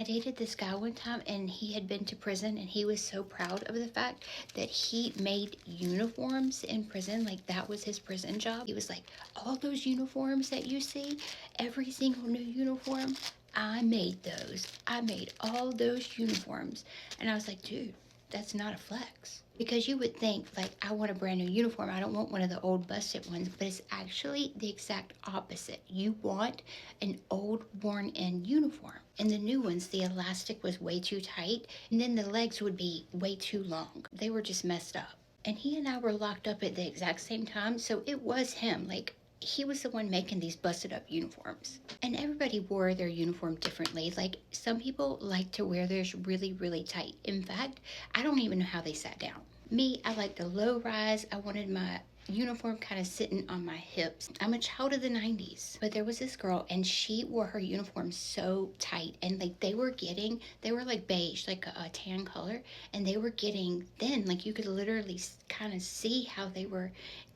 I dated this guy one time and he had been to prison and he was so proud of the fact that he made uniforms in prison. Like that was his prison job. He was like, all those uniforms that you see, every single new uniform, I made those. I made all those uniforms. And I was like, dude, that's not a flex. Because you would think, like, I want a brand new uniform. I don't want one of the old busted ones. But it's actually the exact opposite. You want an old, worn in uniform. And the new ones, the elastic was way too tight. And then the legs would be way too long. They were just messed up. And he and I were locked up at the exact same time. So it was him. Like, he was the one making these busted up uniforms. And everybody wore their uniform differently. Like some people like to wear theirs really, really tight. In fact, I don't even know how they sat down. Me, I like the low rise. I wanted my uniform kind of sitting on my hips. I'm a child of the 90s, but there was this girl and she wore her uniform so tight and like they were like beige, like a tan color, and they were getting thin. Like you could literally kind of see how they were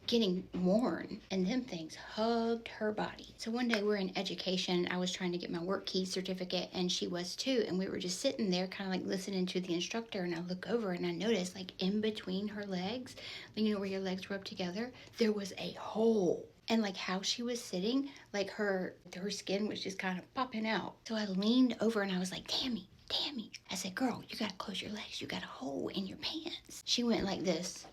getting worn, and them things hugged her body. So one day we're in education. I was trying to get my work key certificate and she was too, and we were just sitting there kind of like listening to the instructor, and I look over and I noticed like in between her legs, you know where your legs rub together, there was a hole. And like how she was sitting, like her skin was just kind of popping out. So I leaned over and I was like, Tammy, Tammy. I said, girl, you gotta close your legs. You got a hole in your pants. She went like this.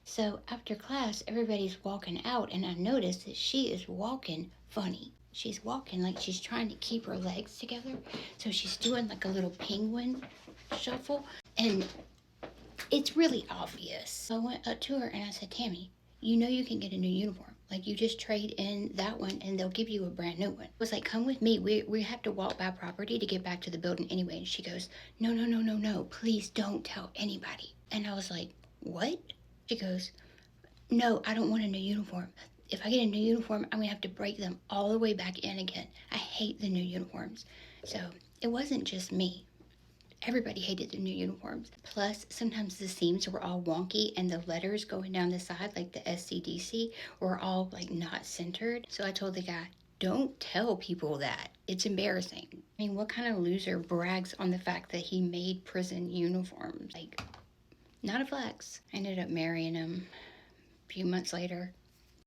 So after class, everybody's walking out, and I noticed that she is walking funny. She's walking like she's trying to keep her legs together. So she's doing like a little penguin shuffle, and it's really obvious. So I went up to her and I said, Tammy, you know you can get a new uniform. Like you just trade in that one and they'll give you a brand new one. I was like, come with me. We have to walk by property to get back to the building anyway. And she goes, no, no, no, no, no. Please don't tell anybody. And I was like, what? She goes, no, I don't want a new uniform. If I get a new uniform, I'm gonna have to break them all the way back in again. I hate the new uniforms. So it wasn't just me. Everybody hated the new uniforms. Plus, sometimes the seams were all wonky and the letters going down the side, like the SCDC, were all like not centered. So I told the guy, don't tell people that. It's embarrassing. I mean, what kind of loser brags on the fact that he made prison uniforms? Like, not a flex. I ended up marrying him a few months later.